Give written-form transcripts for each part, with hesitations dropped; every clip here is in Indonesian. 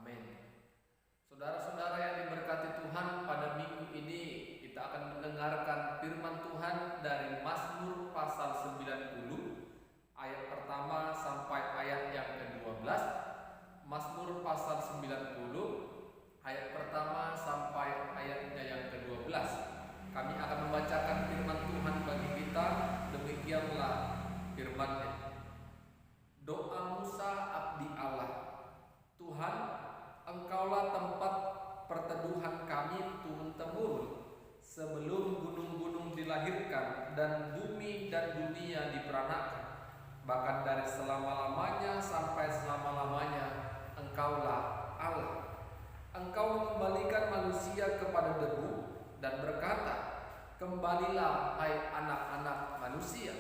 Amin. Saudara-saudara yang diberkati Tuhan, pada minggu ini kita akan mendengarkan firman Tuhan dari Mazmur pasal 90 ayat pertama sampai ayat yang ke-12. Mazmur pasal 90 ayat pertama sampai ayatnya yang ke-12. Kami akan membacakan firman Tuhan bagi kita. Demikianlah firman-Nya. Doa Musa abdi Allah. Tuhan, Engkaulah tempat perteduhan kami turun-temurun, sebelum gunung-gunung dilahirkan dan bumi dan dunia diperanakan. Bahkan dari selama-lamanya sampai selama-lamanya, Engkaulah Allah. Engkau mengembalikan manusia kepada debu dan berkata, kembalilah hai anak-anak manusia.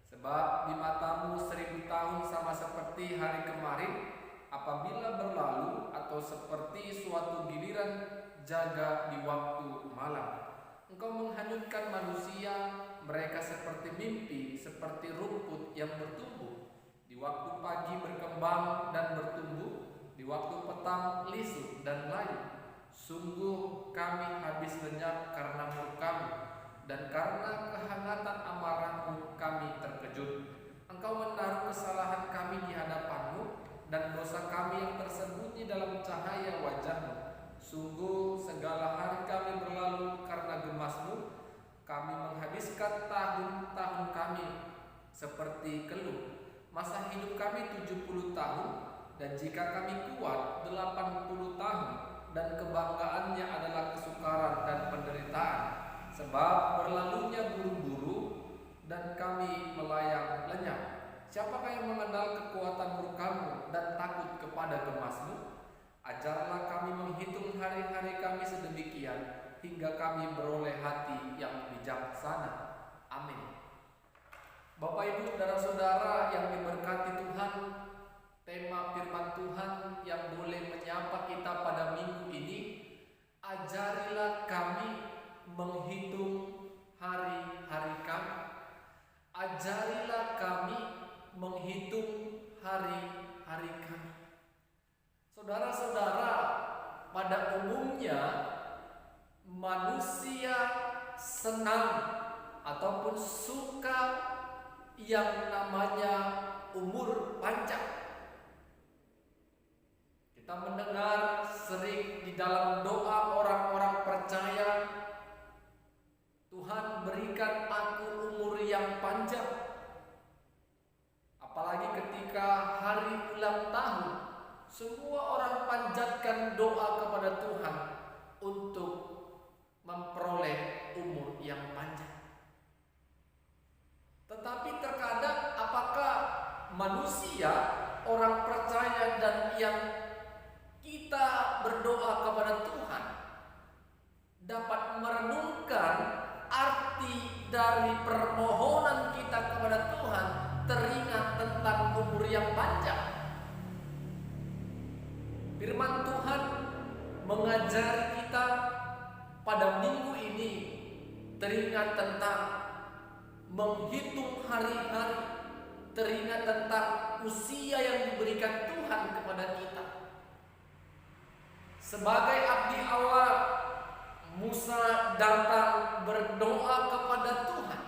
Sebab di matamu 1000 tahun sama seperti hari kemarin, apabila berlalu, atau seperti suatu giliran jaga di waktu malam. Engkau menghanyutkan manusia, mereka seperti mimpi, seperti rumput yang bertumbuh. Di waktu pagi berkembang dan bertumbuh, di waktu petang lisut dan layu. Sungguh kami habis lenyap karena murka-Mu, dan karena kehangatan amarah-Mu kami terkejut. Engkau menaruh kesalahan kami di hadapan-Mu, dan dosa kami yang tersembunyi dalam cahaya wajah-Mu. Sungguh segala hari kami berlalu karena gemas-Mu. Kami menghabiskan tahun-tahun kami seperti keluh. Masa hidup kami 70 tahun, dan jika kami kuat 80 tahun, dan kebanggaannya adalah kesukaran dan penderitaan. Sebab berlalunya buru-buru, dan kami melayang lenyap. Siapakah yang mengenal kekuatan murka-Mu dan takut kepada gemas-Mu? Ajarlah kami menghitung hari-hari kami sedemikian, hingga kami beroleh hati yang bijaksana. Amin. Bapak Ibu saudara-saudara yang diberkati Tuhan, tema firman Tuhan yang boleh menyapa kita pada minggu ini, ajarilah kami menghitung hari-hari kami. Ajarilah kami menghitung hari-hari kami. Saudara-saudara, pada umumnya manusia senang ataupun suka yang namanya umur panjang. Kita mendengar sering di dalam doa orang-orang percaya, Tuhan berikan aku umur yang panjang. Apalagi ketika hari ulang tahun, semua orang panjatkan doa kepada Tuhan untuk memperoleh umur yang panjang. Tetapi terkadang apakah manusia, orang percaya dan yang kita berdoa kepada Tuhan dapat merenungkan arti dari permohonan kita kepada Tuhan, teringat tentang umur yang panjang? Firman Tuhan mengajari kita pada minggu ini teringat tentang menghitung hari-hari, teringat tentang usia yang diberikan Tuhan kepada kita. Sebagai abdi Allah, Musa datang berdoa kepada Tuhan.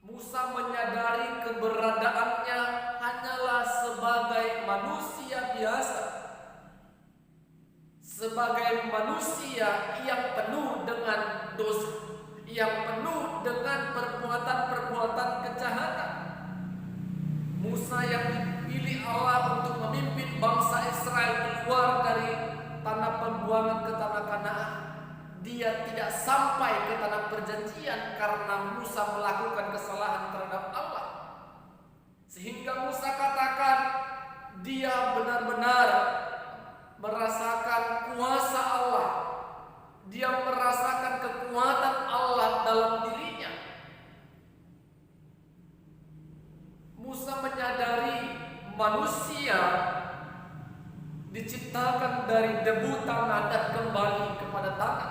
Musa menyadari keberadaannya hanyalah sebagai manusia biasa, sebagai manusia yang penuh dengan dosa, yang penuh dengan perbuatan-perbuatan kejahatan. Musa yang dipilih Allah untuk memimpin bangsa Israel keluar dari tanah pembuangan ke tanah Kanaan, dia tidak sampai ke tanah perjanjian karena Musa melakukan kesalahan terhadap Allah. Sehingga Musa katakan dia benar-benar merasakan kuasa Allah. Dia merasakan kekuatan Allah dalam dirinya. Musa menyadari manusia diciptakan dari debu tanah dan kembali kepada tanah.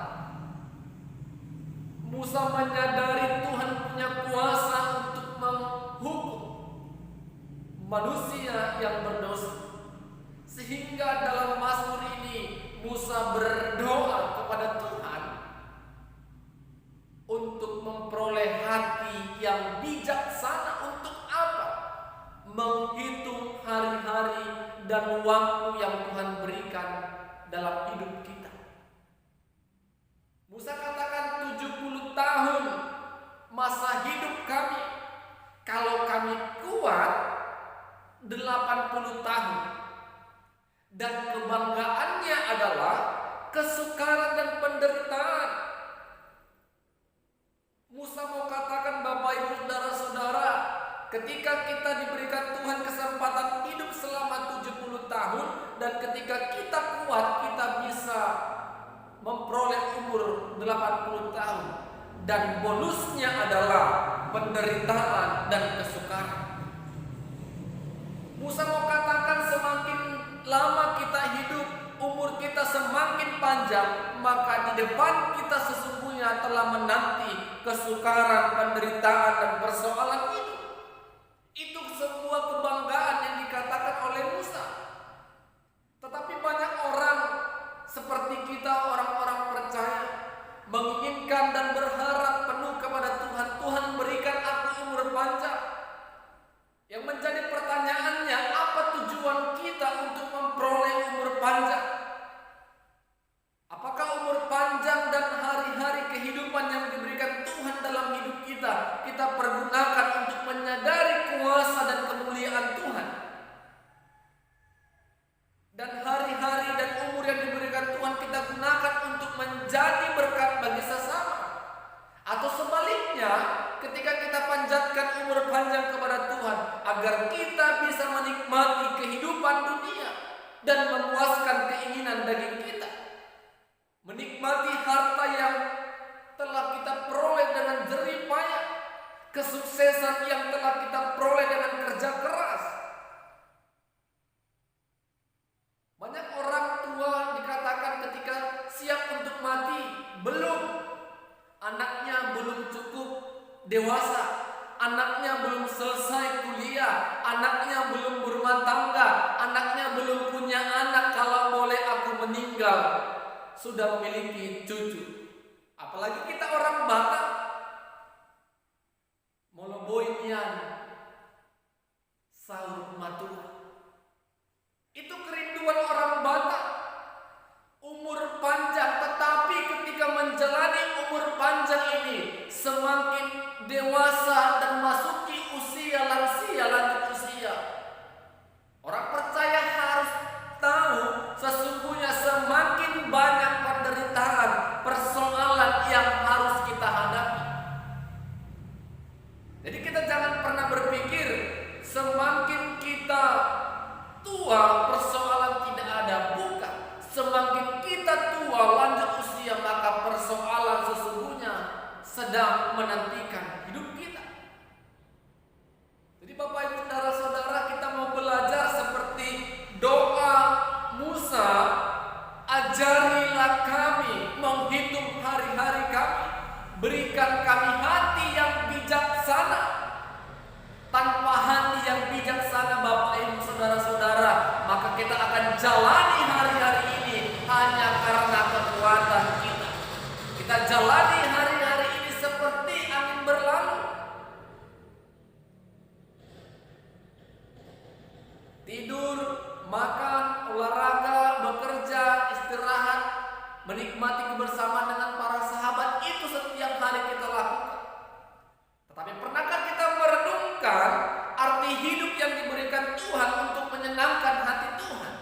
Musa menyadari Tuhan punya kuasa untuk menghukum manusia yang berdosa. Sehingga dalam Mazmur ini Musa berdoa kepada Tuhan untuk memperoleh hati yang bijaksana. Untuk apa? Menghitung hari-hari dan waktu yang Tuhan berikan dalam hidup kita. Musa katakan 70 tahun masa hidup kami. Kalau kami kuat 80 tahun. Dan kebanggaannya adalah kesukaran dan penderitaan. Musa mau katakan, Bapak Ibu saudara-saudara, ketika kita diberikan Tuhan kesempatan hidup selama 70 tahun, dan ketika kita kuat, kita bisa memperoleh umur 80 tahun. Dan bonusnya adalah penderitaan dan kesukaran. Musa mau katakan, semakin lama kita hidup, umur kita semakin panjang, maka di depan kita sesungguhnya telah menanti kesukaran, penderitaan, dan persoalan hidup. Itu sebuah kebanggaan yang dikatakan oleh Musa. Tetapi banyak orang seperti kita, orang-orang percaya, menginginkan dan berharap penuh kepada Tuhan. Tuhan, berikan aku umur panjang. Yang menjadi pertanyaannya, apa tujuan kita untuk memperoleh umur panjang? Apakah umur panjang dan hari-hari kehidupan yang diberikan Tuhan dalam hidup kita pergunakan untuk menyadari kuasa dan kemuliaan Tuhan? Dan hari-hari dan umur yang diberikan Tuhan kita gunakan untuk menjadi berkat bagi sesama? Atau sebaliknya, ketika kita panjatkan umur panjang kepada Tuhan agar kita bisa menikmati kehidupan dunia dan memuaskan keinginan daging kita, menikmati harta yang telah kita peroleh dengan jerih payah, kesuksesan yang telah kita peroleh dengan kerja keras. Banyak orang tua dikatakan ketika siap untuk mati, belum. Anaknya belum cukup dewasa, anaknya belum selesai kuliah, anaknya belum berumah tangga, anaknya belum punya anak. Kalau boleh aku meninggal, sudah memiliki cucu. Apalagi kita orang Batak, moloboinian sahur matua. Itu kerinduan orang Batak, umur panjang. Tetapi ketika menjalani umur panjang ini, semakin dewasa dan masuki usia lansia, lanjut usia, orang percaya harus tahu sesungguhnya semakin banyak penderitaan, persoalan yang harus kita hadapi. Jadi kita jangan pernah berpikir semakin kita tua persoalan tidak ada. Bukan. Semakin kita tua lanjut usia, maka persoalan sesungguhnya sedang menantikan hidup kita. Jadi Bapak Ibu saudara-saudara, kita mau belajar seperti doa Musa, ajarilah kami menghitung hari-hari kami, berikan kami hati yang bijaksana. Tanpa hati yang bijaksana Bapak Ibu saudara-saudara, maka kita akan jalani hari-hari ini hanya karena kekuatan kita. Kita jalani hari-hari ini seperti angin berlalu. Tidur, makan, olahraga, bekerja, istirahat, menikmati kebersamaan dengan para sahabat, itu setiap hari kita lakukan. Tetapi pernahkah kita merenungkan arti hidup yang diberikan Tuhan untuk menyenangkan hati Tuhan?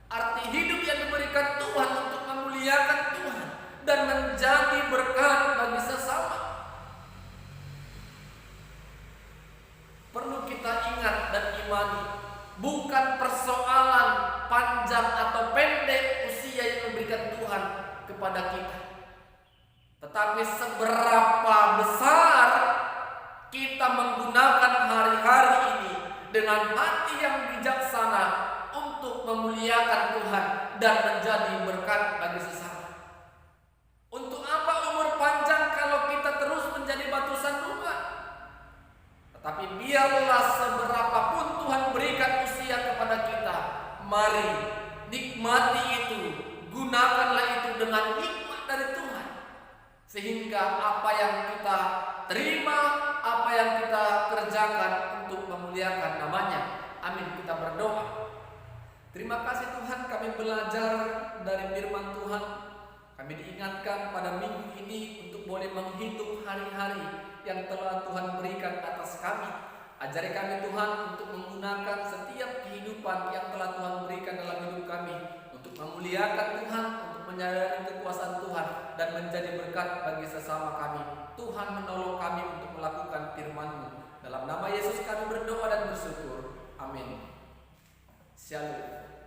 Arti hidup yang diberikan Tuhan untuk memuliakan Tuhan dan menjadi berkat bagi sesama. Perlu kita ingat dan imani, bukan persoalan panjang atau pendek usia yang diberikan Tuhan kepada kita, tetapi seberapa besar kita menggunakan hari-hari ini dengan hati yang bijaksana untuk memuliakan Tuhan dan menjadi berkat bagi sesama. Untuk apa umur panjang kalau kita terus menjadi batu sandungan? Tetapi biarlah seberapapun Tuhan berikan usia kepada kita, Mari nikmati itu, gunakanlah itu dengan nikmat dari Tuhan, sehingga apa yang kita terima, apa yang kita kerjakan untuk memuliakan namanya. Amin. Kita berdoa. Terima kasih Tuhan, kami belajar dari firman Tuhan. Kami diingatkan pada minggu ini untuk boleh menghitung hari-hari yang telah Tuhan berikan atas kami. Ajari kami Tuhan untuk menggunakan setiap kehidupan yang telah Tuhan berikan dalam hidup kami, untuk memuliakan Tuhan, untuk menyadari kekuasaan Tuhan, dan menjadi berkat bagi sesama kami. Tuhan menolong kami untuk melakukan firman-Mu. Dalam nama Yesus kami berdoa dan bersyukur. Amin. Shalom.